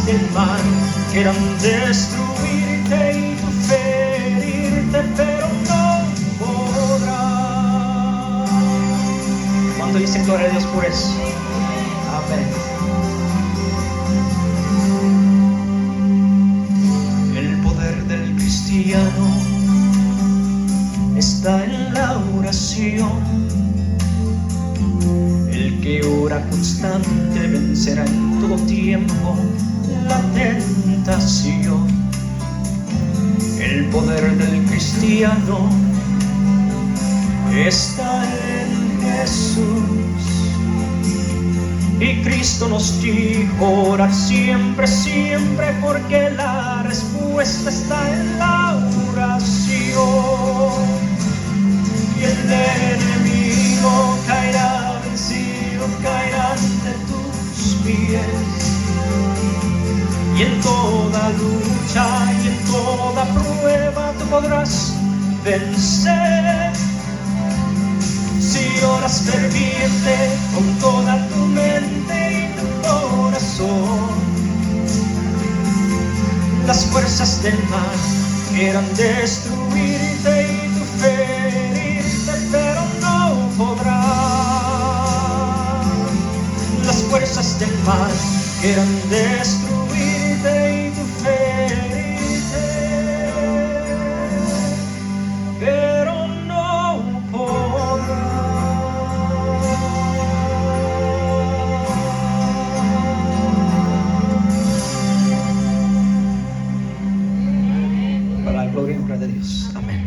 del mal quieran destruirte y tú ferirte, pero no podrán. ¿Cuánto dicen gloria a Dios por eso? Amén. El poder del cristiano está en la oración. El que ora constante vencerá en todo tiempo la tentación. El poder del cristiano está en Jesús. Y Cristo nos dijo orar siempre, siempre, porque la respuesta está en la oración. Y el enemigo caerá vencido, caerá ante tus pies. Y en toda lucha y en toda prueba tú podrás vencer. Si oras ferviente con toda tu mente y tu corazón, las fuerzas del mal quieran destruirte y tu ferirte, pero no podrán. Las fuerzas del mal quieran destruirte y tu ferirte, pero no podrán. Para la gloria y honra de Dios. Amén.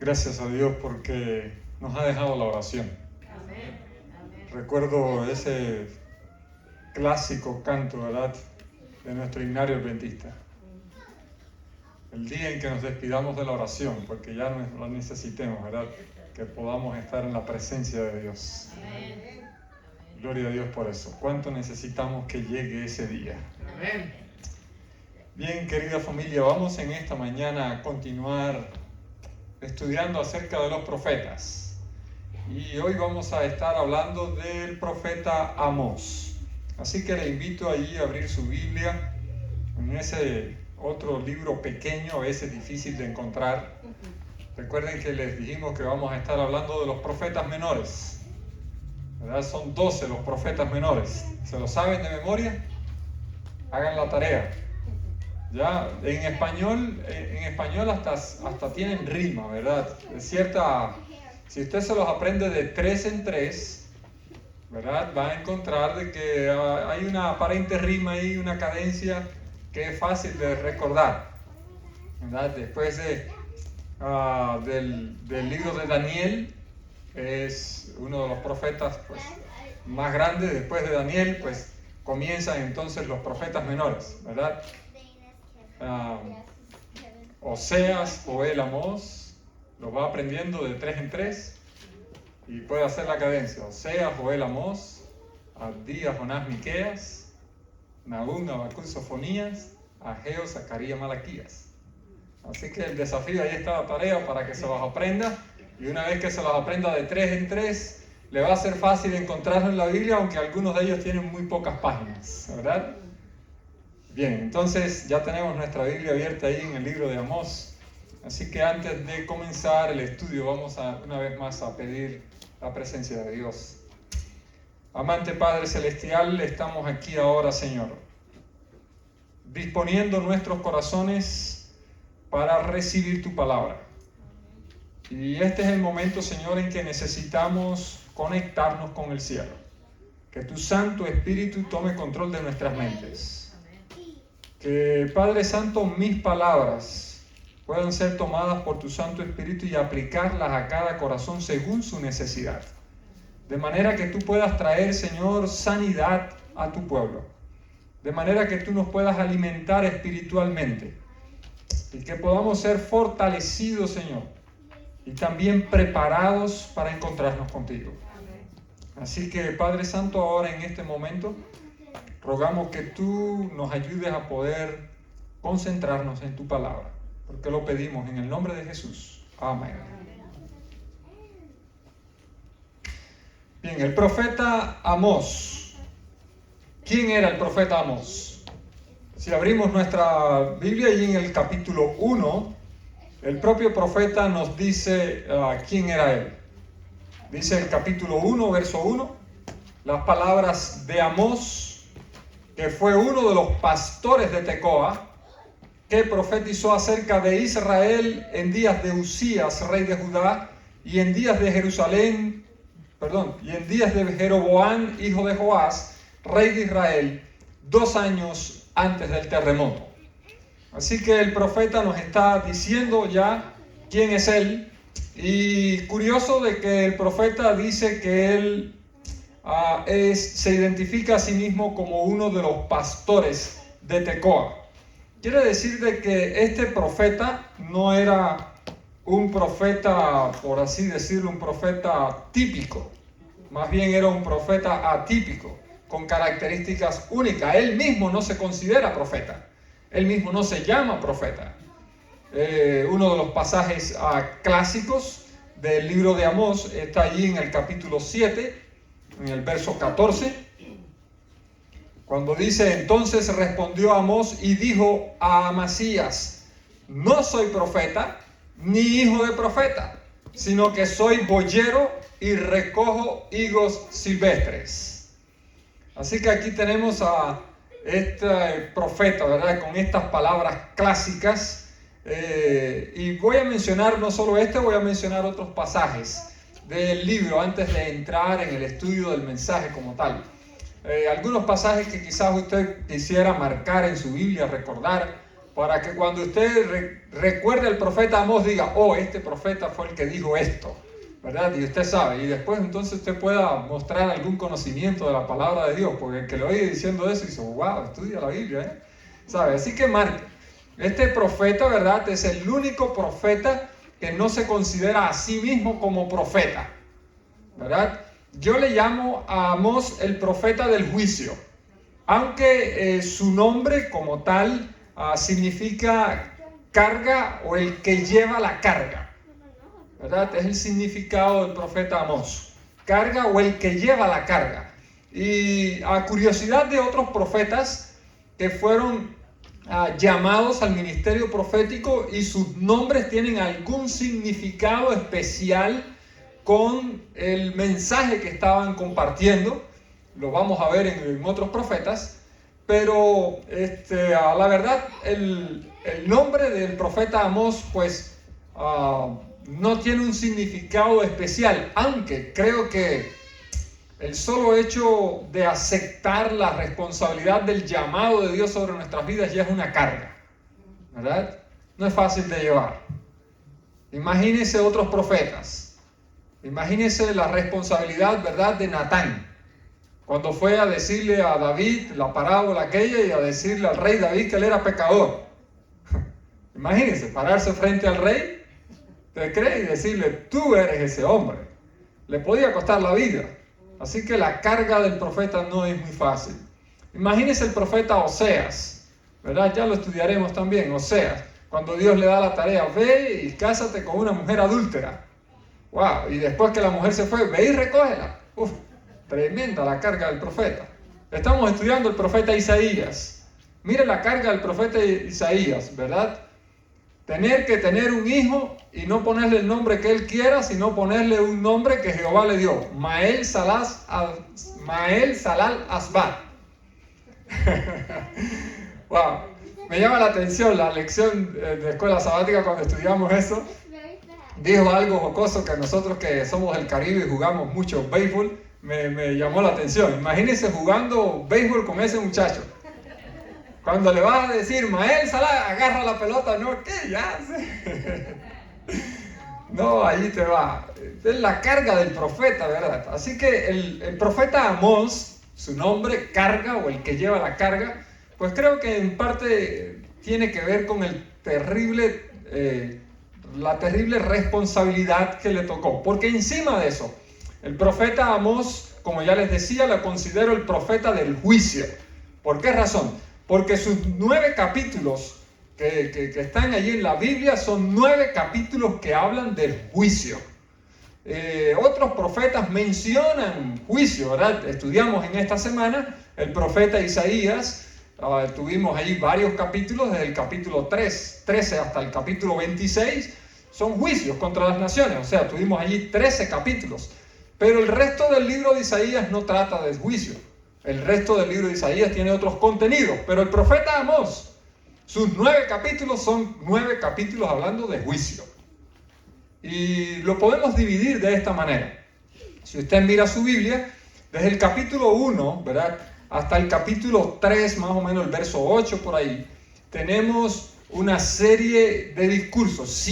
Gracias a Dios porque nos ha dejado la oración. Recuerdo ese clásico canto, ¿verdad?, de nuestro himnario adventista. El día en que nos despidamos de la oración, porque ya no la necesitemos, ¿verdad?, que podamos estar en la presencia de Dios. Amén. Gloria a Dios por eso. ¿Cuánto necesitamos que llegue ese día? Amén. Bien, querida familia, vamos en esta mañana a continuar estudiando acerca de los profetas. Y hoy vamos a estar hablando del profeta Amós. Así que le invito allí a abrir su Biblia en ese otro libro pequeño, a veces difícil de encontrar. Recuerden que les dijimos que vamos a estar hablando de los profetas menores, ¿verdad? Son 12 los profetas menores. ¿Se lo saben de memoria? Hagan la tarea. Ya, en español hasta tienen rima, ¿verdad? De cierta, si usted se los aprende de 3 en 3, ¿verdad?, va a encontrar de que hay una aparente rima ahí, una cadencia que es fácil de recordar, ¿verdad? Después del libro de Daniel, es uno de los profetas pues más grandes. Después de Daniel pues comienzan entonces los profetas menores, ¿verdad? Oseas, Joel, Amós, lo va aprendiendo de 3 en 3 y puede hacer la cadencia. Oseas, Joel, Amós, Abdías, Jonás, Miqueas, Nahum, Habacuc, Sofonías, Ageo, Zacarías, Malaquías. Así que el desafío, ahí está la tarea para que se los aprenda, y una vez que se los aprenda de 3 en 3 le va a ser fácil encontrarlo en la Biblia, aunque algunos de ellos tienen muy pocas páginas, ¿verdad? Bien, entonces ya tenemos nuestra Biblia abierta ahí en el libro de Amós. Así que antes de comenzar el estudio vamos una vez más a pedir la presencia de Dios. Amante Padre Celestial, estamos aquí ahora, Señor, disponiendo nuestros corazones para recibir tu palabra. Y este es el momento, Señor, en que necesitamos conectarnos con el cielo. Que tu Santo Espíritu tome control de nuestras mentes. Que, Padre Santo, mis palabras puedan ser tomadas por tu Santo Espíritu y aplicarlas a cada corazón según su necesidad. De manera que tú puedas traer, Señor, sanidad a tu pueblo. De manera que tú nos puedas alimentar espiritualmente. Y que podamos ser fortalecidos, Señor, y también preparados para encontrarnos contigo. Así que, Padre Santo, ahora en este momento, rogamos que tú nos ayudes a poder concentrarnos en tu palabra, porque lo pedimos en el nombre de Jesús. Amén. Bien, el profeta Amós. ¿Quién era el profeta Amós? Si abrimos nuestra Biblia y en el capítulo 1, el propio profeta nos dice quién era él. Dice el capítulo 1, verso 1, las palabras de Amós, que fue uno de los pastores de Tecoa, que profetizó acerca de Israel en días de Usías, rey de Judá, y en días de Jeroboam, hijo de Joás, rey de Israel, 2 años antes del terremoto. Así que el profeta nos está diciendo ya quién es él. Y curioso de que el profeta dice que él se identifica a sí mismo como uno de los pastores de Tecoa. Quiere decir de que este profeta no era un profeta, por así decirlo, un profeta típico. Más bien era un profeta atípico, con características únicas. Él mismo no se considera profeta. Él mismo no se llama profeta. Uno de los pasajes clásicos del libro de Amós está allí en el capítulo 7, en el verso 14, cuando dice: entonces respondió Amós y dijo a Amasías: no soy profeta ni hijo de profeta, sino que soy boyero y recojo higos silvestres. Así que aquí tenemos a este profeta, ¿verdad?, con estas palabras clásicas. Y voy a mencionar no solo voy a mencionar otros pasajes del libro antes de entrar en el estudio del mensaje como tal. Algunos pasajes que quizás usted quisiera marcar en su Biblia, recordar, para que cuando usted recuerde al profeta Amós diga: oh, este profeta fue el que dijo esto, ¿verdad? Y usted sabe, y después entonces usted pueda mostrar algún conocimiento de la palabra de Dios, porque el que lo oye diciendo eso dice: wow, estudia la Biblia, ¿sabe? Así que marque. Este profeta, ¿verdad?, es el único profeta que no se considera a sí mismo como profeta, ¿verdad? Yo le llamo a Amós el profeta del juicio, aunque su nombre como tal significa carga o el que lleva la carga, ¿verdad? Es el significado del profeta Amós, carga o el que lleva la carga. Y a curiosidad de otros profetas que fueron llamados al ministerio profético y sus nombres tienen algún significado especial con el mensaje que estaban compartiendo, lo vamos a ver en otros profetas, pero la verdad el nombre del profeta Amós pues no tiene un significado especial, aunque creo que el solo hecho de aceptar la responsabilidad del llamado de Dios sobre nuestras vidas ya es una carga, ¿verdad? No es fácil de llevar. Imagínense otros profetas. Imagínense la responsabilidad, ¿verdad?, de Natán, cuando fue a decirle a David la parábola aquella y a decirle al rey David que él era pecador. Imagínense, pararse frente al rey, ¿te crees? Y decirle: tú eres ese hombre. Le podía costar la vida. Así que la carga del profeta no es muy fácil. Imagínense el profeta Oseas, ¿verdad? Ya lo estudiaremos también. Oseas, cuando Dios le da la tarea: ve y cásate con una mujer adúltera. ¡Wow! Y después que la mujer se fue, ve y recógela. ¡Uf! Tremenda la carga del profeta. Estamos estudiando el profeta Isaías. Mire la carga del profeta Isaías, ¿verdad? Tener que tener un hijo y no ponerle el nombre que él quiera, sino ponerle un nombre que Jehová le dio: Mael Salal Asbat. Wow, me llama la atención la lección de escuela sabática cuando estudiamos eso. Dijo algo jocoso que nosotros que somos del Caribe y jugamos mucho béisbol, me llamó la atención. Imagínense jugando béisbol con ese muchacho. Cuando le vas a decir: Mael Salah, agarra la pelota, no, ¿qué? Ya sé. No, allí te va. Es la carga del profeta, ¿verdad? Así que el profeta Amós, su nombre, carga o el que lleva la carga, pues creo que en parte tiene que ver con el terrible la terrible responsabilidad que le tocó. Porque encima de eso, el profeta Amós, como ya les decía, lo considero el profeta del juicio. ¿Por qué razón? Porque sus 9 capítulos que están allí en la Biblia son 9 capítulos que hablan del juicio. Otros profetas mencionan juicio, ¿verdad? Estudiamos en esta semana el profeta Isaías. Tuvimos ahí varios capítulos, desde el capítulo 13 hasta el capítulo 26, son juicios contra las naciones. O sea, tuvimos allí 13 capítulos. Pero el resto del libro de Isaías no trata de juicio. El resto del libro de Isaías tiene otros contenidos. Pero el profeta Amós, sus 9 capítulos son 9 capítulos hablando de juicio. Y lo podemos dividir de esta manera. Si usted mira su Biblia, desde el capítulo 1, ¿verdad?, hasta el capítulo 3, más o menos el verso 8 por ahí, tenemos una serie de discursos,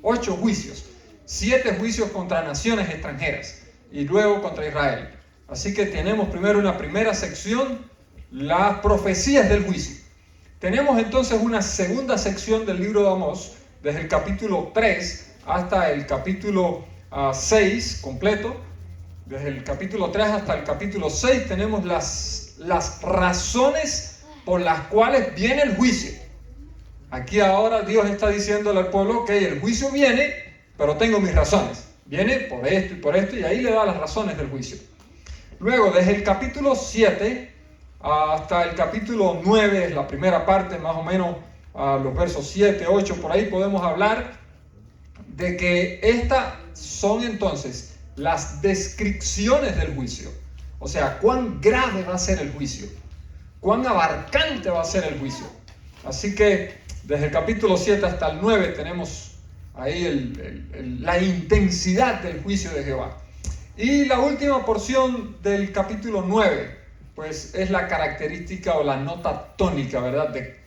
8 juicios, 7 juicios contra naciones extranjeras y luego contra Israel. Así que tenemos primero una primera sección, las profecías del juicio. Tenemos entonces una segunda sección del libro de Amós, desde el capítulo 3 hasta el capítulo 6 completo. Desde el capítulo 3 hasta el capítulo 6 tenemos las razones por las cuales viene el juicio. Aquí ahora Dios está diciéndole al pueblo, ok, el juicio viene, pero tengo mis razones. Viene por esto, y ahí le da las razones del juicio. Luego, desde el capítulo 7 hasta el capítulo 9, es la primera parte, más o menos los versos 7, 8, por ahí podemos hablar de que estas son entonces las descripciones del juicio. O sea, cuán grave va a ser el juicio, cuán abarcante va a ser el juicio. Así que desde el capítulo 7 hasta el 9 tenemos ahí la intensidad del juicio de Jehová. Y la última porción del capítulo 9, pues es la característica o la nota tónica, ¿verdad?, de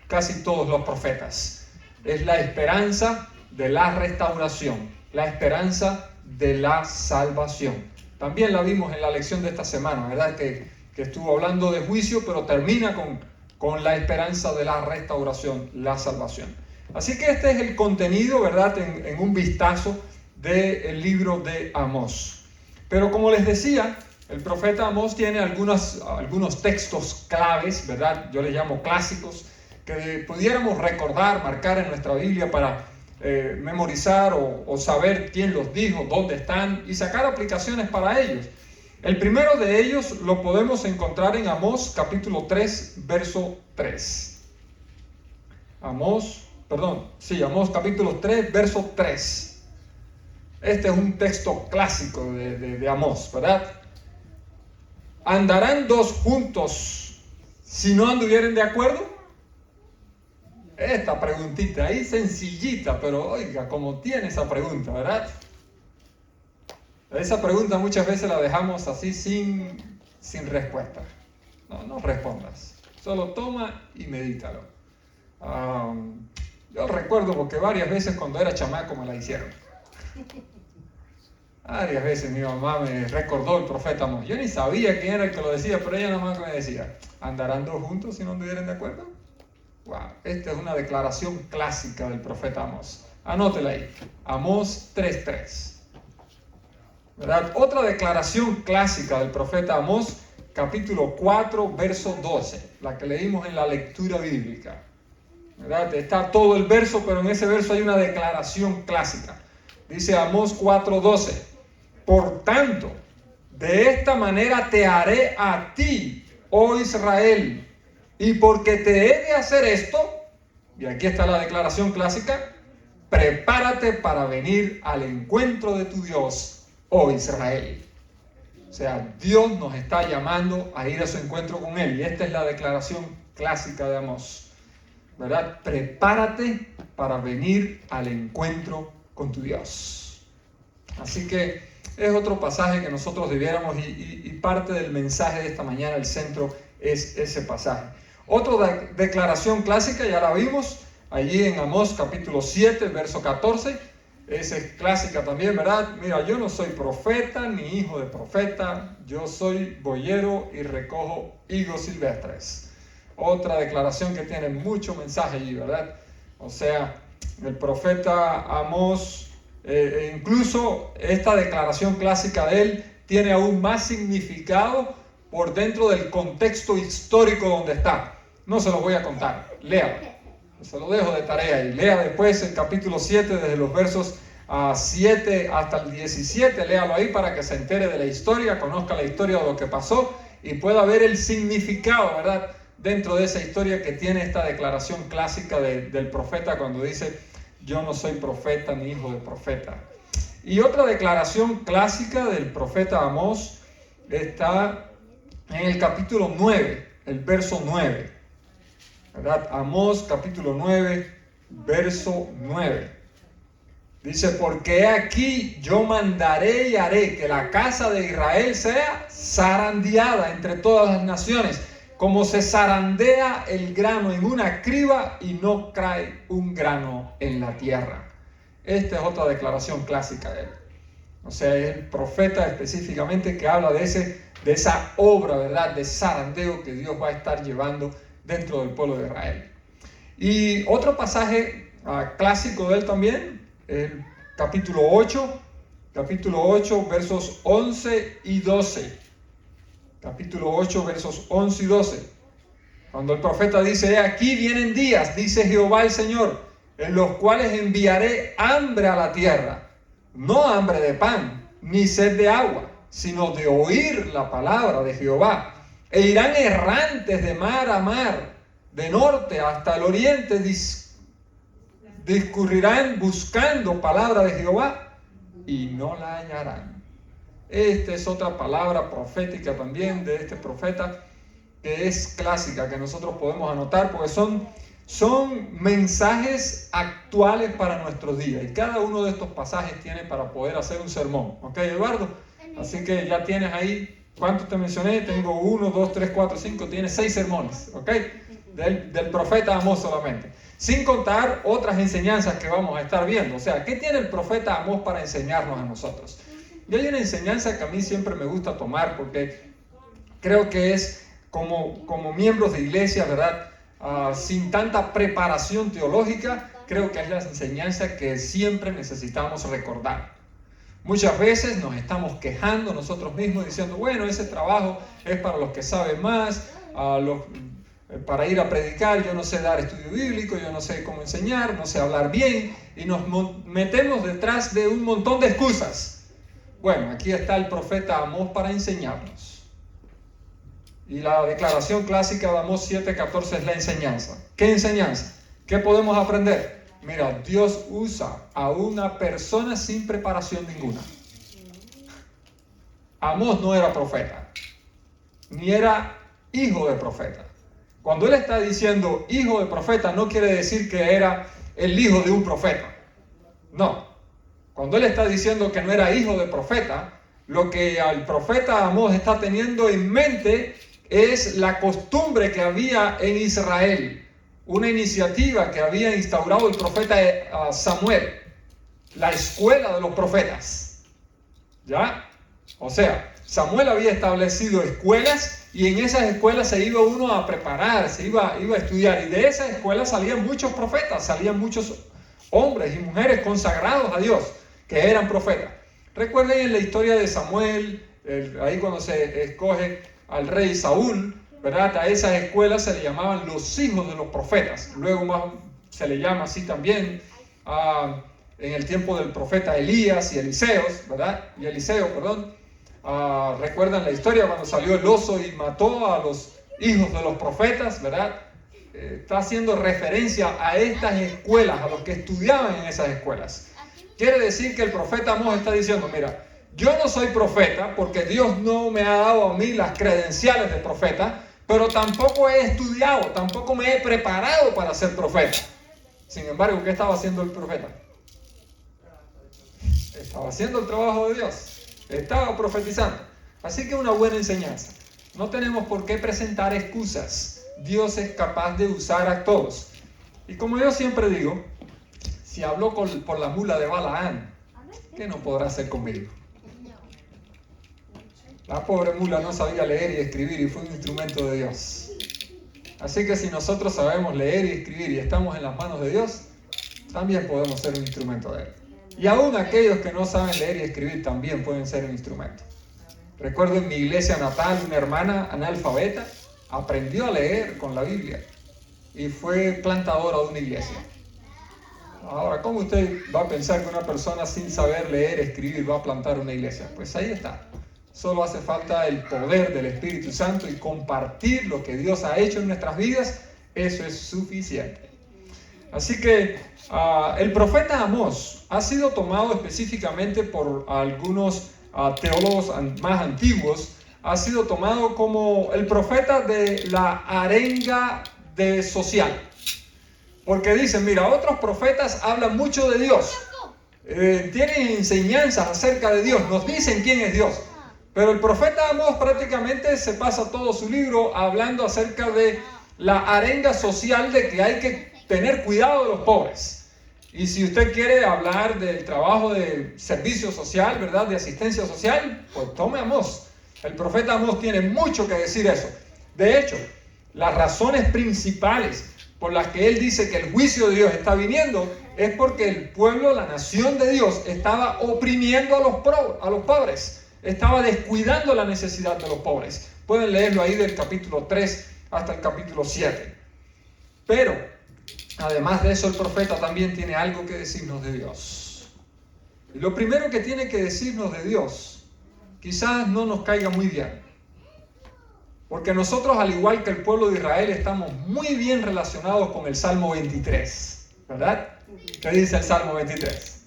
casi todos los profetas. Es la esperanza de la restauración, la esperanza de la salvación. También la vimos en la lección de esta semana, ¿verdad?, que estuvo hablando de juicio, pero termina con la esperanza de la restauración, la salvación. Así que este es el contenido, ¿verdad?, en un vistazo del libro de Amós. Pero como les decía, el profeta Amós tiene algunos textos claves, ¿verdad?, yo les llamo clásicos, que pudiéramos recordar, marcar en nuestra Biblia para memorizar o saber quién los dijo, dónde están y sacar aplicaciones para ellos. El primero de ellos lo podemos encontrar en Amós capítulo 3, verso 3. Amós capítulo 3, verso 3. Este es un texto clásico de Amós, ¿verdad? ¿Andarán dos juntos si no anduvieren de acuerdo? Esta preguntita ahí sencillita, pero oiga, como tiene esa pregunta, ¿verdad? Esa pregunta muchas veces la dejamos así sin respuesta. No respondas, solo toma y medítalo. Yo recuerdo porque varias veces cuando era chamaco me la hicieron. Varias veces mi mamá me recordó el profeta Amós. Yo ni sabía quién era el que lo decía, pero ella nada más me decía, ¿andarán dos juntos si no anduvieran de acuerdo? Wow, esta es una declaración clásica del profeta Amós. Anótela ahí, Amós 3:3. ¿Verdad? Otra declaración clásica del profeta Amós, capítulo 4, verso 12, la que leímos en la lectura bíblica. ¿Verdad? Está todo el verso, pero en ese verso hay una declaración clásica. Dice Amós 4:12, por tanto, de esta manera te haré a ti, oh Israel, y porque te he de hacer esto, y aquí está la declaración clásica, prepárate para venir al encuentro de tu Dios, oh Israel. O sea, Dios nos está llamando a ir a su encuentro con Él, y esta es la declaración clásica de Amós, ¿verdad? Prepárate para venir al encuentro con tu Dios. Así que es otro pasaje que nosotros debiéramos, y parte del mensaje de esta mañana, el centro es ese pasaje. Otra declaración clásica, ya la vimos, allí en Amós capítulo 7, verso 14, esa es clásica también, ¿verdad? Mira, yo no soy profeta ni hijo de profeta, yo soy boyero y recojo higos silvestres. Otra declaración que tiene mucho mensaje allí, ¿verdad? O sea, el profeta Amós, incluso esta declaración clásica de él tiene aún más significado por dentro del contexto histórico donde está. No se lo voy a contar, léalo, se lo dejo de tarea y lea después el capítulo 7 desde los versos 7 hasta el 17, léalo ahí para que se entere de la historia, conozca la historia de lo que pasó y pueda ver el significado, ¿verdad?, dentro de esa historia que tiene esta declaración clásica del profeta cuando dice: yo no soy profeta ni hijo de profeta. Y otra declaración clásica del profeta Amós está en el capítulo 9, el verso 9, ¿verdad? Amós capítulo 9, verso 9. Dice: porque aquí yo mandaré y haré que la casa de Israel sea zarandeada entre todas las naciones, como se zarandea el grano en una criba y no cae un grano en la tierra. Esta es otra declaración clásica de él. O sea, es el profeta específicamente que habla de esa obra, ¿verdad?, de zarandeo que Dios va a estar llevando dentro del pueblo de Israel. Y otro pasaje clásico de él también, el capítulo 8, versos 11 y 12. Capítulo 8, versos 11 y 12. Cuando el profeta dice: aquí vienen días, dice Jehová el Señor, en los cuales enviaré hambre a la tierra, no hambre de pan, ni sed de agua, sino de oír la palabra de Jehová. E irán errantes de mar a mar, de norte hasta el oriente, discurrirán buscando palabra de Jehová, y no la hallarán. Esta es otra palabra profética también de este profeta que es clásica, que nosotros podemos anotar porque son mensajes actuales para nuestros días. Y cada uno de estos pasajes tiene para poder hacer un sermón. ¿Ok, Eduardo? Así que ya tienes ahí, ¿cuántos te mencioné? Tengo 1, 2, 3, 4, 5, tienes 6 sermones. ¿Ok? Del profeta Amós solamente. Sin contar otras enseñanzas que vamos a estar viendo. O sea, ¿qué tiene el profeta Amós para enseñarnos a nosotros? Y hay una enseñanza que a mí siempre me gusta tomar porque creo que es como miembros de iglesia, ¿verdad? Sin tanta preparación teológica, creo que es la enseñanza que siempre necesitamos recordar. Muchas veces nos estamos quejando nosotros mismos diciendo: bueno, ese trabajo es para los que saben más, para ir a predicar, yo no sé dar estudio bíblico, yo no sé cómo enseñar, no sé hablar bien, y nos metemos detrás de un montón de excusas. Bueno, aquí está el profeta Amós para enseñarnos. Y la declaración clásica de Amós 7:14 es la enseñanza. ¿Qué enseñanza? ¿Qué podemos aprender? Mira, Dios usa a una persona sin preparación ninguna. Amós no era profeta, ni era hijo de profeta. Cuando él está diciendo hijo de profeta, no quiere decir que era el hijo de un profeta. No. Cuando él está diciendo que no era hijo de profeta, lo que el profeta Amós está teniendo en mente es la costumbre que había en Israel, una iniciativa que había instaurado el profeta Samuel, la escuela de los profetas. ¿Ya? O sea, Samuel había establecido escuelas y en esas escuelas se iba uno a preparar, se iba a estudiar, y de esas escuelas salían muchos profetas, salían muchos hombres y mujeres consagrados a Dios que eran profetas. Recuerden en la historia de Samuel, ahí cuando se escoge al rey Saúl, ¿verdad? A esas escuelas se le llamaban los hijos de los profetas. Luego más se le llama así también en el tiempo del profeta Elías y Eliseo, ¿verdad? Recuerdan la historia cuando salió el oso y mató a los hijos de los profetas, ¿verdad? Está haciendo referencia a estas escuelas, a los que estudiaban en esas escuelas. Quiere decir que el profeta Amós está diciendo: mira, yo no soy profeta porque Dios no me ha dado a mí las credenciales de profeta, pero tampoco he estudiado, tampoco me he preparado para ser profeta. Sin embargo, ¿qué estaba haciendo el profeta? Estaba haciendo el trabajo de Dios, estaba profetizando. Así que una buena enseñanza. No tenemos por qué presentar excusas. Dios es capaz de usar a todos. Y como yo siempre digo, si habló por la mula de Balaán, ¿qué no podrá hacer conmigo? La pobre mula no sabía leer y escribir y fue un instrumento de Dios. Así que si nosotros sabemos leer y escribir y estamos en las manos de Dios, también podemos ser un instrumento de Él. Y aún aquellos que no saben leer y escribir también pueden ser un instrumento. Recuerdo en mi iglesia natal, una hermana analfabeta aprendió a leer con la Biblia y fue plantadora de una iglesia. Ahora, ¿cómo usted va a pensar que una persona sin saber leer, escribir, va a plantar una iglesia? Pues ahí está. Solo hace falta el poder del Espíritu Santo y compartir lo que Dios ha hecho en nuestras vidas. Eso es suficiente. Así que el profeta Amós ha sido tomado específicamente por algunos teólogos más antiguos. Ha sido tomado como el profeta de la arenga social. Porque dicen, mira, otros profetas hablan mucho de Dios, tienen enseñanzas acerca de Dios, nos dicen quién es Dios. Pero el profeta Amós prácticamente se pasa todo su libro hablando acerca de la arenga social de que hay que tener cuidado de los pobres. Y si usted quiere hablar del trabajo de servicio social, ¿verdad?, de asistencia social, pues tome Amós. El profeta Amós tiene mucho que decir eso. De hecho, las razones principales por las que él dice que el juicio de Dios está viniendo, es porque el pueblo, la nación de Dios, estaba oprimiendo a los pobres, estaba descuidando la necesidad de los pobres. Pueden leerlo ahí del capítulo 3 hasta el capítulo 7. Pero, además de eso, el profeta también tiene algo que decirnos de Dios. Y lo primero que tiene que decirnos de Dios, quizás no nos caiga muy bien. Porque nosotros, al igual que el pueblo de Israel, estamos muy bien relacionados con el Salmo 23, ¿verdad? ¿Qué dice el Salmo 23?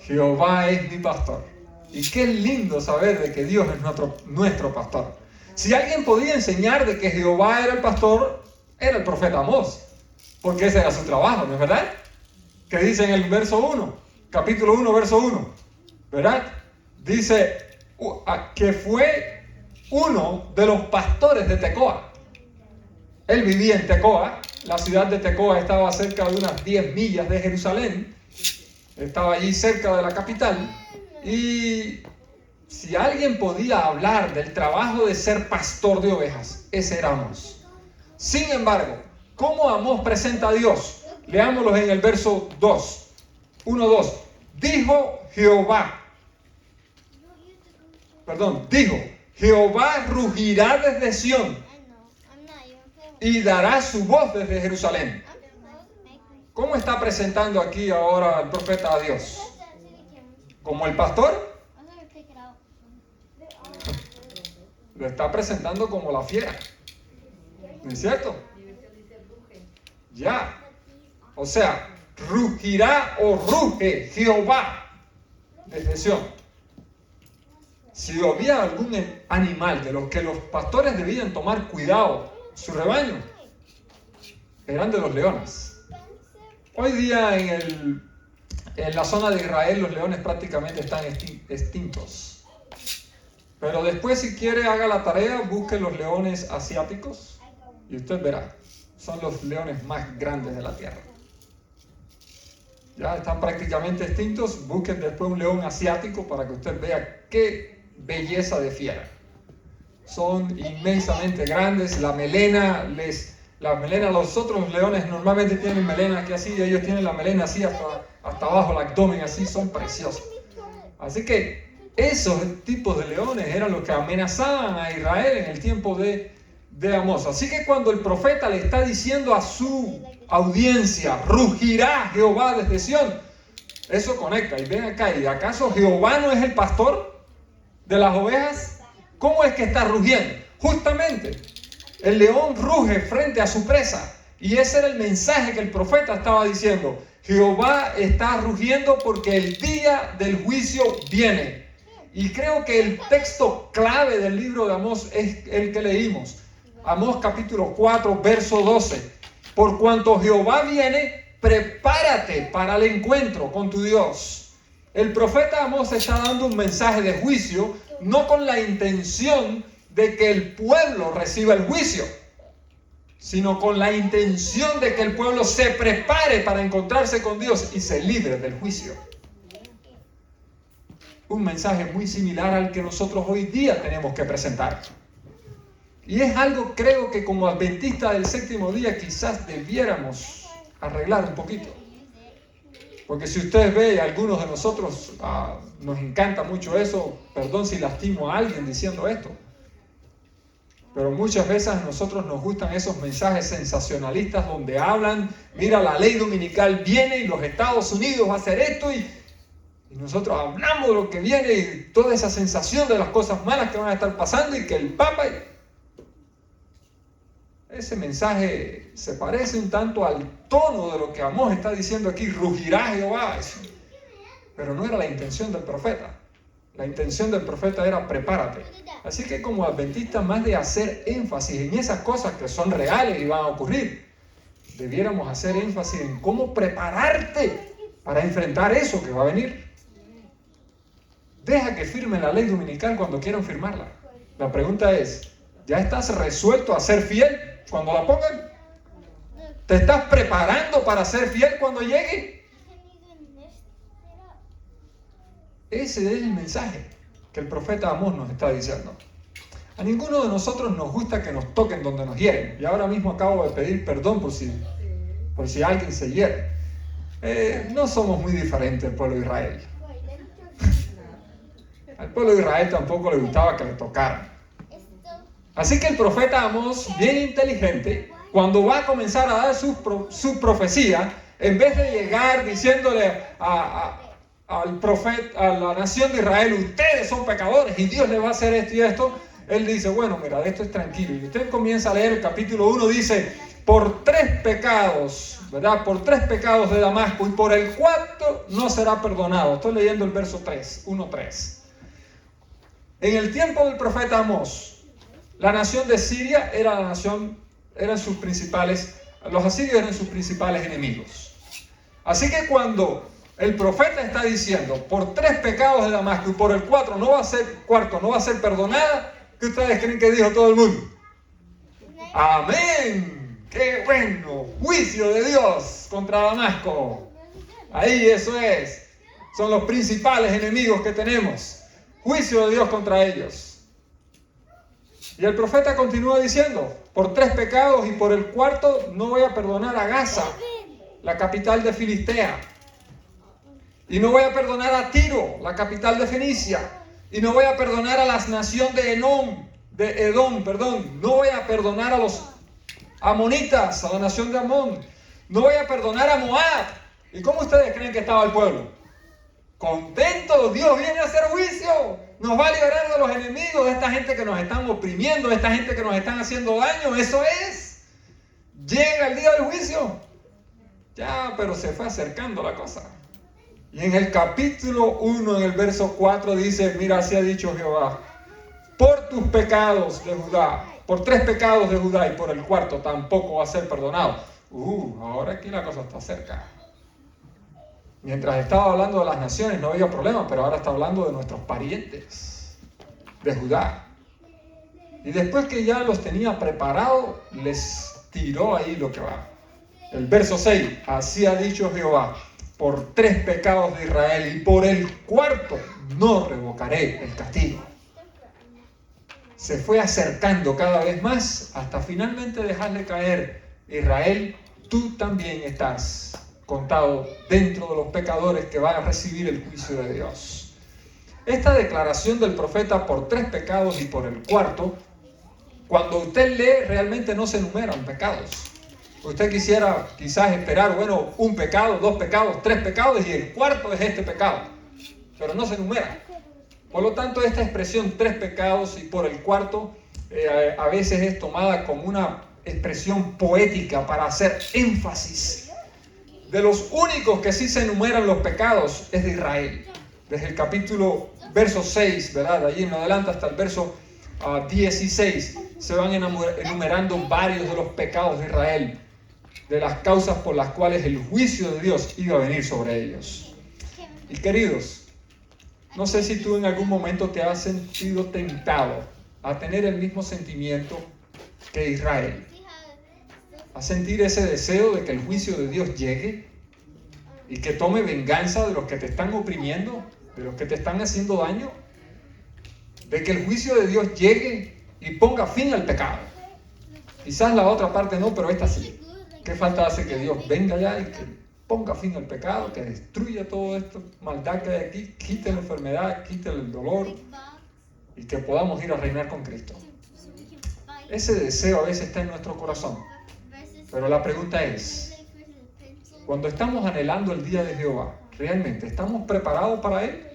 Jehová es mi pastor. Y qué lindo saber de que Dios es nuestro pastor. Si alguien podía enseñar de que Jehová era el pastor, era el profeta Amós. Porque ese era su trabajo, ¿no es verdad? ¿Qué dice en el verso 1? Capítulo 1, verso 1. ¿Verdad? Dice que fue uno de los pastores de Tecoa. Él vivía en Tecoa. La ciudad de Tecoa estaba cerca de unas 10 millas de Jerusalén. Estaba allí cerca de la capital. Y si alguien podía hablar del trabajo de ser pastor de ovejas, ese era Amós. Sin embargo, ¿cómo Amós presenta a Dios? Leámoslo en el verso 2. 1-2. Dijo Jehová rugirá desde Sión y dará su voz desde Jerusalén. ¿Cómo está presentando aquí ahora el profeta a Dios? ¿Como el pastor? Lo está presentando como la fiera. ¿No es cierto? Ya. O sea, rugirá o ruge Jehová desde Sión. Si había algún animal de los que los pastores debían tomar cuidado, su rebaño, eran de los leones. Hoy día en la zona de Israel los leones prácticamente están extintos. Pero después, si quiere, haga la tarea, busque los leones asiáticos y usted verá, son los leones más grandes de la tierra. Ya están prácticamente extintos, busquen después un león asiático para que usted vea qué belleza de fiera. Son inmensamente grandes, la melena, los otros leones normalmente tienen melena aquí así, y ellos tienen la melena así hasta abajo, el abdomen así, son preciosos. Así que esos tipos de leones eran los que amenazaban a Israel en el tiempo de Amós. Así que cuando el profeta le está diciendo a su audiencia, rugirá Jehová desde Sión, eso conecta. Y ven acá, ¿y acaso Jehová no es el pastor de las ovejas? ¿Cómo es que está rugiendo? Justamente, el león ruge frente a su presa. Y ese era el mensaje que el profeta estaba diciendo. Jehová está rugiendo porque el día del juicio viene. Y creo que el texto clave del libro de Amós es el que leímos. Amós capítulo 4, verso 12. Por cuanto Jehová viene, prepárate para el encuentro con tu Dios. El profeta Amós está dando un mensaje de juicio, no con la intención de que el pueblo reciba el juicio, sino con la intención de que el pueblo se prepare para encontrarse con Dios y se libre del juicio. Un mensaje muy similar al que nosotros hoy día tenemos que presentar. Y es algo, creo que como adventistas del séptimo día quizás debiéramos arreglar un poquito. Porque si ustedes ven, algunos de nosotros nos encanta mucho eso, perdón si lastimo a alguien diciendo esto, pero muchas veces a nosotros nos gustan esos mensajes sensacionalistas donde hablan, mira, la ley dominical viene y los Estados Unidos va a hacer esto y nosotros hablamos de lo que viene y toda esa sensación de las cosas malas que van a estar pasando y que el Papa... Ese mensaje se parece un tanto al tono de lo que Amós está diciendo aquí, rugirá Jehová. Pero no era la intención del profeta. La intención del profeta era prepárate. Así que como adventistas, más de hacer énfasis en esas cosas que son reales y van a ocurrir, debiéramos hacer énfasis en cómo prepararte para enfrentar eso que va a venir. Deja que firmen la ley dominical cuando quieran firmarla. La pregunta es, ¿ya estás resuelto a ser fiel cuando la pongan? ¿Te estás preparando para ser fiel cuando llegue? Ese es el mensaje que el profeta Amós nos está diciendo. A ninguno de nosotros nos gusta que nos toquen donde nos hieren. Y ahora mismo acabo de pedir perdón por si alguien se hiere. No somos muy diferentes del pueblo de Israel. Al pueblo de Israel tampoco le gustaba que le tocaran. Así que el profeta Amós, bien inteligente, cuando va a comenzar a dar su profecía, en vez de llegar diciéndole al profeta, a la nación de Israel, ustedes son pecadores y Dios les va a hacer esto y esto, él dice, bueno, mira, esto es tranquilo. Y usted comienza a leer el capítulo 1, dice, por 3 pecados, ¿verdad? Por 3 pecados de Damasco y por el 4 no será perdonado. Estoy leyendo el verso 3, 1:3. En el tiempo del profeta Amós, la nación de Siria eran sus principales, los asirios eran sus principales enemigos. Así que cuando el profeta está diciendo, por 3 pecados de Damasco y por el 4 no va a ser perdonada, ¿qué ustedes creen que dijo todo el mundo? ¡Amén! ¡Qué bueno! Juicio de Dios contra Damasco. Ahí eso es. Son los principales enemigos que tenemos. Juicio de Dios contra ellos. Y el profeta continúa diciendo, por 3 pecados y por el 4 no voy a perdonar a Gaza, la capital de Filistea. Y no voy a perdonar a Tiro, la capital de Fenicia. Y no voy a perdonar a la nación de Edom. No voy a perdonar a los amonitas, a la nación de Amón. No voy a perdonar a Moab. ¿Y cómo ustedes creen que estaba el pueblo? Contento, Dios viene a hacer juicio. Nos va a liberar de los enemigos, de esta gente que nos están oprimiendo, de esta gente que nos están haciendo daño. Eso es. Llega el día del juicio. Ya, pero se fue acercando la cosa. Y en el capítulo 1, en el verso 4, dice, mira, así ha dicho Jehová, por tus pecados de Judá, por 3 pecados de Judá y por el 4 tampoco va a ser perdonado. Ahora aquí la cosa está cerca. Mientras estaba hablando de las naciones no había problema, pero ahora está hablando de nuestros parientes, de Judá. Y después que ya los tenía preparados, les tiró ahí lo que va. El verso 6, así ha dicho Jehová, por 3 pecados de Israel y por el 4 no revocaré el castigo. Se fue acercando cada vez más hasta finalmente dejarle caer. Israel, tú también estás contado dentro de los pecadores que van a recibir el juicio de Dios. Esta declaración del profeta por 3 pecados y por el 4, cuando usted lee realmente no se enumeran pecados. Usted quisiera quizás esperar, bueno, 1 pecado, 2 pecados, 3 pecados y el 4 es este pecado, pero no se enumera. Por lo tanto, esta expresión 3 pecados y por el 4 a veces es tomada como una expresión poética para hacer énfasis. De los únicos que sí se enumeran los pecados es de Israel. Desde el capítulo verso 6, ¿verdad? De allí en adelante hasta el verso 16 se van enumerando varios de los pecados de Israel, de las causas por las cuales el juicio de Dios iba a venir sobre ellos. Y queridos, no sé si tú en algún momento te has sentido tentado a tener el mismo sentimiento que Israel. A sentir ese deseo de que el juicio de Dios llegue y que tome venganza de los que te están oprimiendo, de los que te están haciendo daño, de que el juicio de Dios llegue y ponga fin al pecado. Quizás la otra parte no, pero esta sí. ¿Qué falta hace que Dios venga ya y que ponga fin al pecado, que destruya todo esto, maldad que hay aquí, quite la enfermedad, quite el dolor y que podamos ir a reinar con Cristo? Ese deseo a veces está en nuestro corazón. Pero la pregunta es, cuando estamos anhelando el día de Jehová, ¿realmente estamos preparados para Él?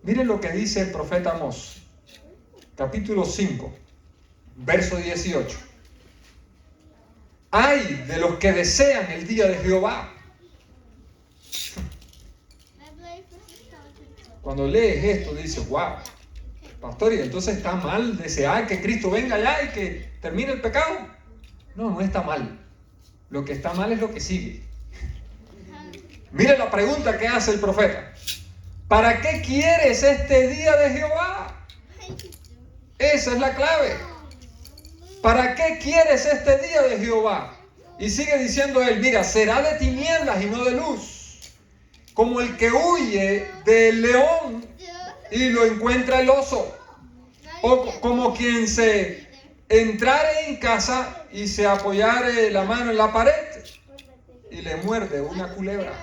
Miren lo que dice el profeta Amós, capítulo 5, verso 18. ¡Ay de los que desean el día de Jehová! Cuando lees esto, dices, wow, pastor, ¿y entonces está mal desear que Cristo venga ya y que termine el pecado? No, no está mal. Lo que está mal es lo que sigue. Mire la pregunta que hace el profeta. ¿Para qué quieres este día de Jehová? Esa es la clave. ¿Para qué quieres este día de Jehová? Y sigue diciendo él, mira, será de tinieblas y no de luz, como el que huye del león y lo encuentra el oso, o como quien se entrare en casa y se apoyare la mano en la pared y le muerde una culebra.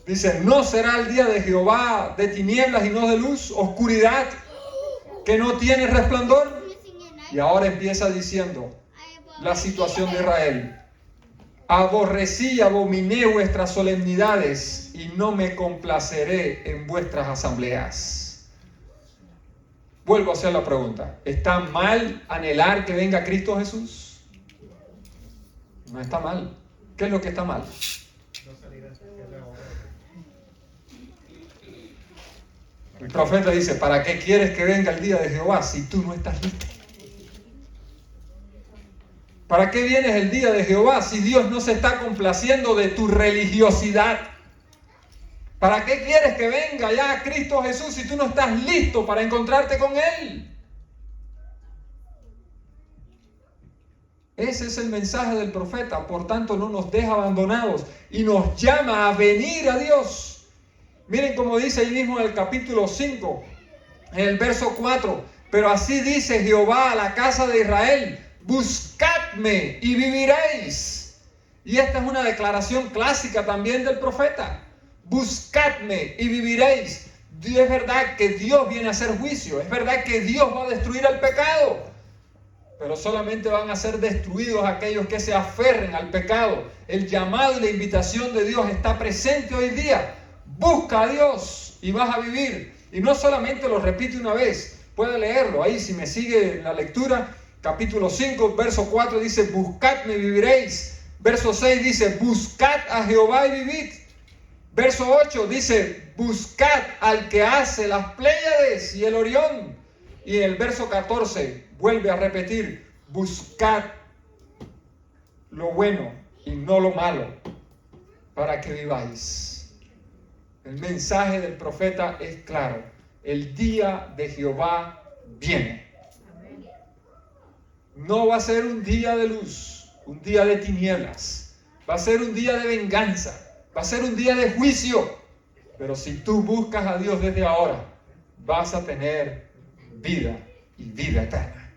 Dice, no será el día de Jehová de tinieblas y no de luz, oscuridad que no tiene resplandor. Y ahora empieza diciendo la situación de Israel. Aborrecí y abominé vuestras solemnidades y no me complaceré en vuestras asambleas. Vuelvo a hacer la pregunta. ¿Está mal anhelar que venga Cristo Jesús? No está mal. ¿Qué es lo que está mal? El profeta dice, ¿para qué quieres que venga el día de Jehová si tú no estás listo? ¿Para qué vienes el día de Jehová si Dios no se está complaciendo de tu religiosidad? ¿Para qué quieres que venga ya Cristo Jesús si tú no estás listo para encontrarte con Él? Ese es el mensaje del profeta. Por tanto, no nos deja abandonados y nos llama a venir a Dios. Miren cómo dice ahí mismo en el capítulo 5, en el verso 4. Pero así dice Jehová a la casa de Israel, buscadme y viviréis. Y esta es una declaración clásica también del profeta. Buscadme y viviréis. Es verdad que Dios viene a hacer juicio. Es verdad que Dios va a destruir el pecado. Pero solamente van a ser destruidos aquellos que se aferren al pecado. El llamado y la invitación de Dios está presente hoy día. Busca a Dios y vas a vivir. Y no solamente lo repite una vez. Puede leerlo ahí si me sigue en la lectura. Capítulo 5, verso 4 dice, buscadme y viviréis. Verso 6 dice, buscad a Jehová y vivid. Verso 8 dice, buscad al que hace las Pléyades y el Orión. Y en el verso 14 vuelve a repetir, buscad lo bueno y no lo malo, para que viváis. El mensaje del profeta es claro. El día de Jehová viene. No va a ser un día de luz, un día de tinieblas. Va a ser un día de venganza. Va a ser un día de juicio. Pero si tú buscas a Dios desde ahora, vas a tener vida y vida eterna.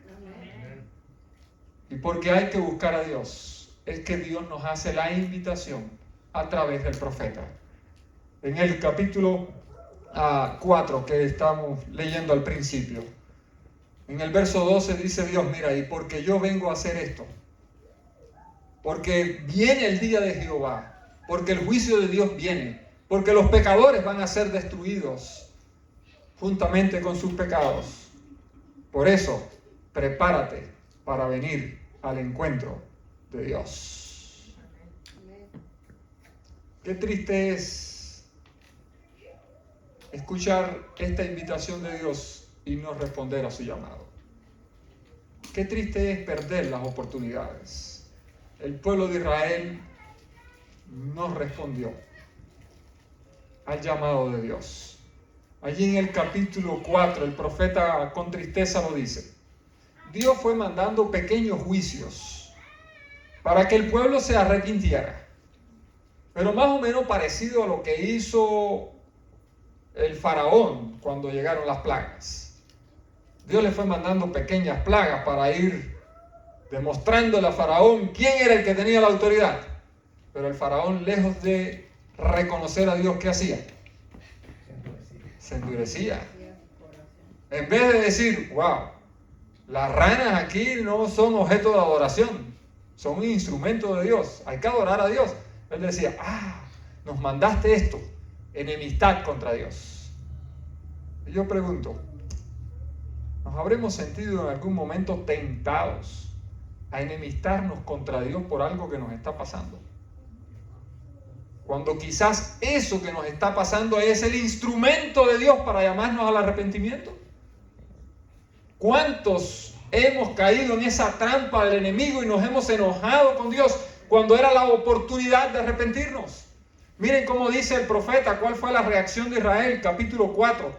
Y porque hay que buscar a Dios, es que Dios nos hace la invitación a través del profeta. En el capítulo 4 que estamos leyendo al principio, en el verso 12 dice Dios, mira, y porque yo vengo a hacer esto, porque viene el día de Jehová, porque el juicio de Dios viene, porque los pecadores van a ser destruidos juntamente con sus pecados. Por eso, prepárate para venir al encuentro de Dios. Qué triste es escuchar esta invitación de Dios y no responder a su llamado. Qué triste es perder las oportunidades. El pueblo de Israel no respondió al llamado de Dios. Allí en el capítulo 4, el profeta con tristeza lo dice. Dios fue mandando pequeños juicios para que el pueblo se arrepintiera. Pero más o menos parecido a lo que hizo el faraón cuando llegaron las plagas. Dios le fue mandando pequeñas plagas para ir demostrándole a Faraón quién era el que tenía la autoridad. Pero el Faraón, lejos de reconocer a Dios, ¿qué hacía? Se endurecía. En vez de decir, wow, las ranas aquí no son objeto de adoración, son un instrumento de Dios, hay que adorar a Dios. Él decía, nos mandaste esto, enemistad contra Dios. Y yo pregunto, ¿nos habremos sentido en algún momento tentados a enemistarnos contra Dios por algo que nos está pasando? Cuando quizás eso que nos está pasando es el instrumento de Dios para llamarnos al arrepentimiento. ¿Cuántos hemos caído en esa trampa del enemigo y nos hemos enojado con Dios cuando era la oportunidad de arrepentirnos? Miren cómo dice el profeta, cuál fue la reacción de Israel, capítulo 4.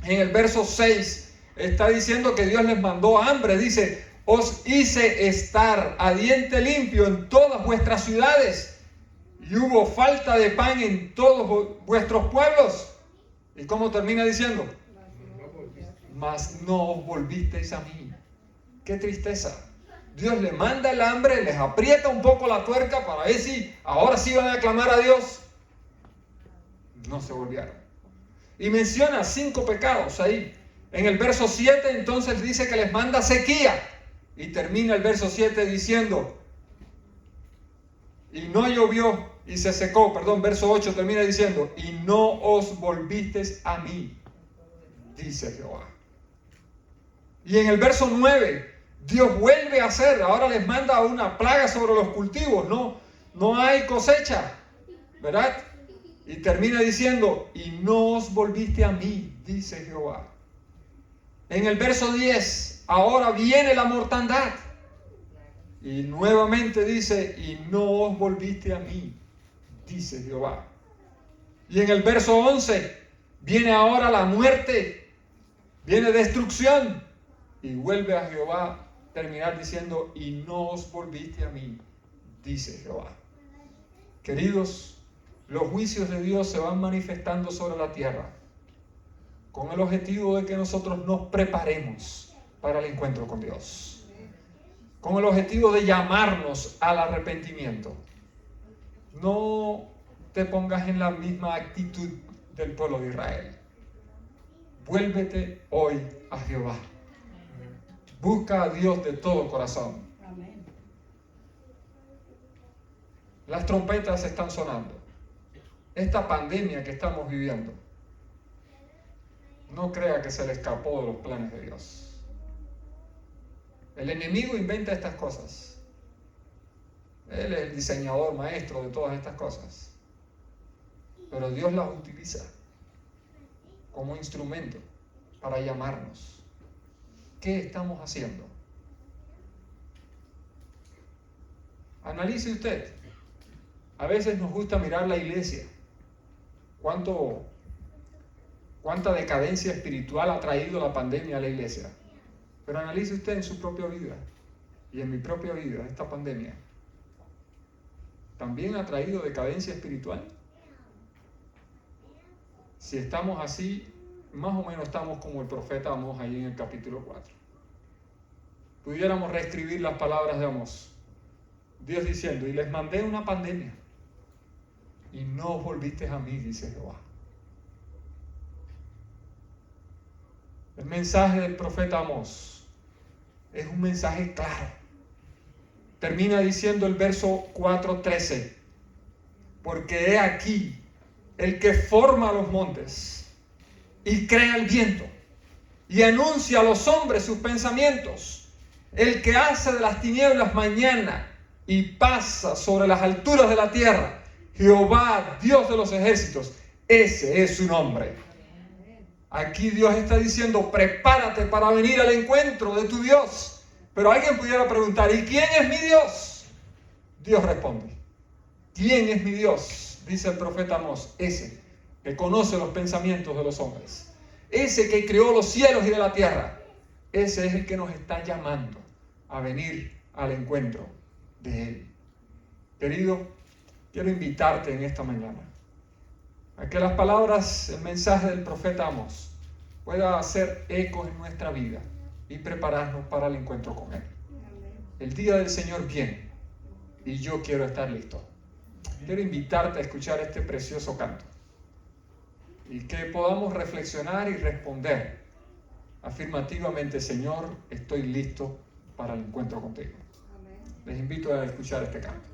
En el verso 6 está diciendo que Dios les mandó hambre. Dice, os hice estar a diente limpio en todas vuestras ciudades y hubo falta de pan en todos vuestros pueblos. ¿Y cómo termina diciendo? Mas no os volvisteis a mí. ¡Qué tristeza! Dios le manda el hambre, les aprieta un poco la tuerca para ver si ahora sí van a clamar a Dios. No se volvieron. Y menciona 5 pecados ahí. En el verso 7 entonces dice que les manda sequía. Y termina el verso 7 diciendo, y no llovió y se secó. Verso 8 termina diciendo, y no os volvisteis a mí, dice Jehová. Y en el verso 9, Dios vuelve a hacer, ahora les manda una plaga sobre los cultivos, no hay cosecha, ¿verdad? Y termina diciendo, y no os volviste a mí, dice Jehová. En el verso 10, ahora viene la mortandad. Y nuevamente dice, y no os volviste a mí, dice Jehová. Y en el verso 11, viene ahora la muerte, viene destrucción. Y vuelve a Jehová terminar diciendo, y no os volviste a mí, dice Jehová. Queridos, los juicios de Dios se van manifestando sobre la tierra con el objetivo de que nosotros nos preparemos para el encuentro con Dios, con el objetivo de llamarnos al arrepentimiento. No te pongas en la misma actitud del pueblo de Israel. Vuélvete hoy a Jehová. Busca a Dios de todo corazón. Amén. Las trompetas están sonando. Esta pandemia que estamos viviendo, no crea que se le escapó de los planes de Dios. El enemigo inventa estas cosas. Él es el diseñador, maestro de todas estas cosas. Pero Dios las utiliza como instrumento para llamarnos. ¿Qué estamos haciendo? Analice usted. A veces nos gusta mirar la iglesia. ¿Cuánta decadencia espiritual ha traído la pandemia a la iglesia? Pero analice usted en su propia vida y en mi propia vida esta pandemia. ¿También ha traído decadencia espiritual? Si estamos así, más o menos estamos como el profeta Amós ahí en el capítulo 4. Pudiéramos reescribir las palabras de Amós. Dios diciendo, y les mandé una pandemia, y no os volvisteis a mí, dice Jehová. El mensaje del profeta Amós es un mensaje claro. Termina diciendo el verso 4:13, porque he aquí el que forma los montes y crea el viento y anuncia a los hombres sus pensamientos, el que hace de las tinieblas mañana y pasa sobre las alturas de la tierra, Jehová, Dios de los ejércitos, ese es su nombre. Aquí Dios está diciendo, prepárate para venir al encuentro de tu Dios. Pero alguien pudiera preguntar, ¿y quién es mi Dios? Dios responde, ¿quién es mi Dios? Dice el profeta Amós, ese que conoce los pensamientos de los hombres, ese que creó los cielos y de la tierra, ese es el que nos está llamando a venir al encuentro de Él. Querido, quiero invitarte en esta mañana a que las palabras, el mensaje del profeta Amós pueda hacer eco en nuestra vida y prepararnos para el encuentro con Él. El día del Señor viene y yo quiero estar listo. Quiero invitarte a escuchar este precioso canto y que podamos reflexionar y responder afirmativamente: Señor, estoy listo para el encuentro contigo. Amén. Les invito a escuchar este canto.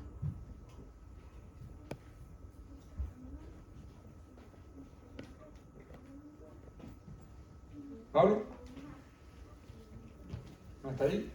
¿Pablo? ¿No está ahí?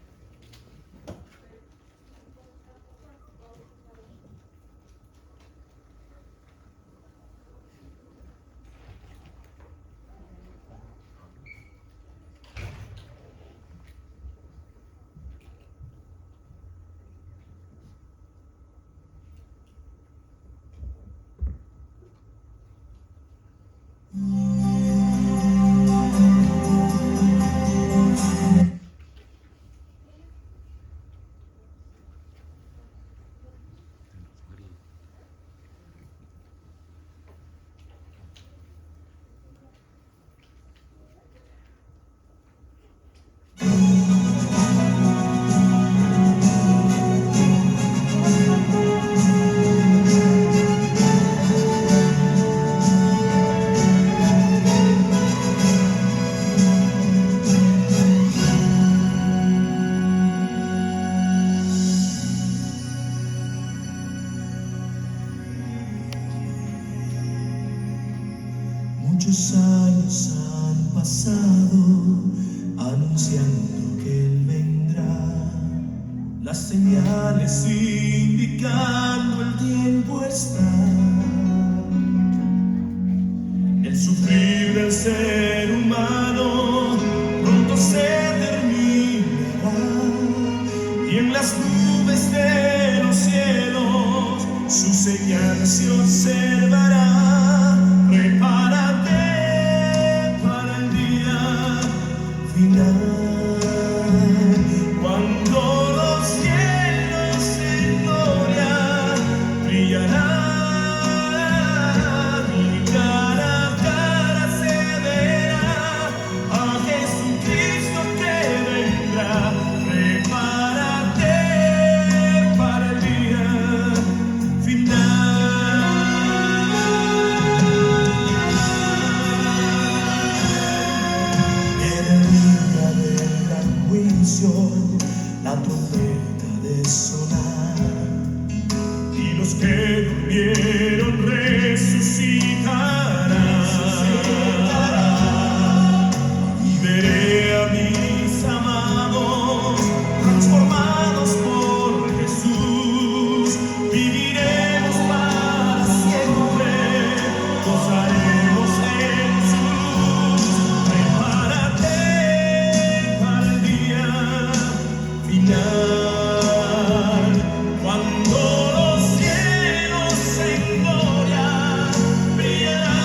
Muchos años han pasado anunciando que Él vendrá. Las señales indicando el tiempo está. El sufrir del ser humano pronto se terminará. Y en las nubes de los cielos su señal se observará. Prepárate para el día final, cuando los cielos en gloria brillarán y cara a cara se verá a Jesucristo que vendrá. Prepárate para el día final. La trompeta de sonar y los que durmieron resucitarán. Y veré a mis amados transformados por Jesús. Viviremos para siempre, gozaremos en su luz. Prepárate para el día final, cuando los cielos en gloria brillarán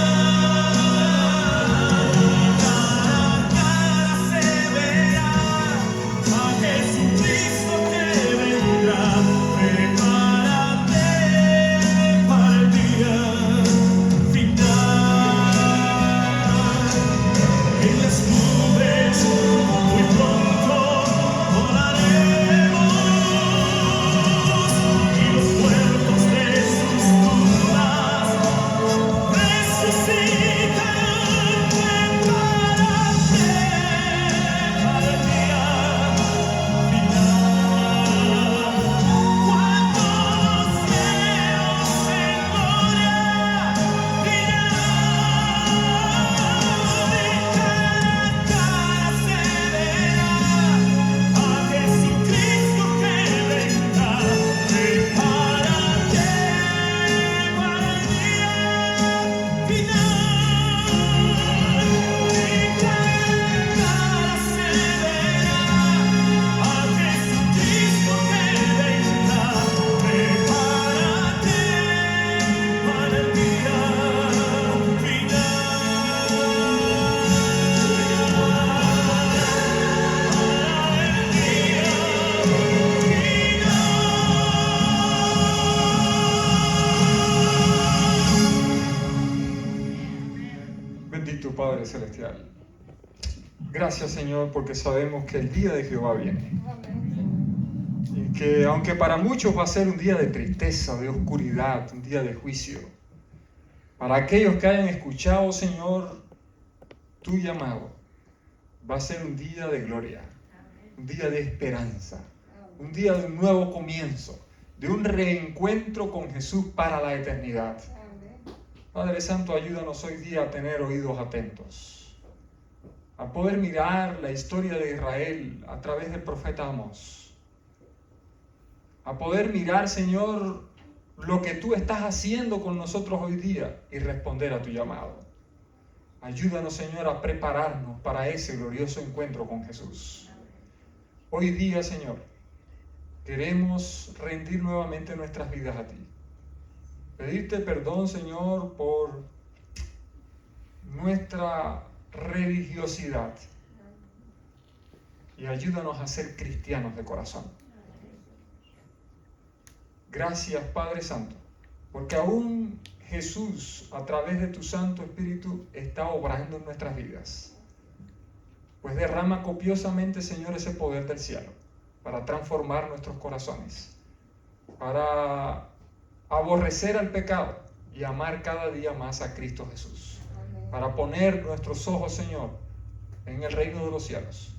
y cara a cara se verá a Jesucristo que vendrá. Prepárate para el día final. En las nubes muy pronto volaremos y los muertos de sus tumbas resucitarán. Prepárate para el día final, cuando los cielos en gloria brillarán y cara a cara se verá a Jesucristo que vendrá. Prepárate para el día final, y cara a cara se verá a Jesucristo que vendrá. Prepárate para el día final. Bendito Padre Celestial. Gracias, Señor, porque sabemos que el día de Jehová viene. Y que aunque para muchos va a ser un día de tristeza, de oscuridad, un día de juicio, para aquellos que hayan escuchado, Señor, tu llamado, va a ser un día de gloria, un día de esperanza, un día de un nuevo comienzo, de un reencuentro con Jesús para la eternidad. Padre Santo, ayúdanos hoy día a tener oídos atentos, a poder mirar la historia de Israel a través del profeta Amós, a poder mirar, Señor, lo que tú estás haciendo con nosotros hoy día y responder a tu llamado. Ayúdanos, Señor, a prepararnos para ese glorioso encuentro con Jesús. Hoy día, Señor, queremos rendir nuevamente nuestras vidas a ti. Pedirte perdón, Señor, por nuestra religiosidad. Y ayúdanos a ser cristianos de corazón. Gracias, Padre Santo, porque aún Jesús, a través de tu Santo Espíritu, está obrando en nuestras vidas. Pues derrama copiosamente, Señor, ese poder del cielo para transformar nuestros corazones, para aborrecer al pecado y amar cada día más a Cristo Jesús. Para poner nuestros ojos, Señor, en el reino de los cielos.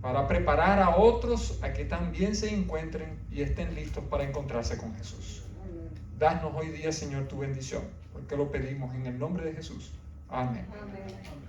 Para preparar a otros a que también se encuentren y estén listos para encontrarse con Jesús. Danos hoy día, Señor, tu bendición, porque lo pedimos en el nombre de Jesús. Amén. Amén.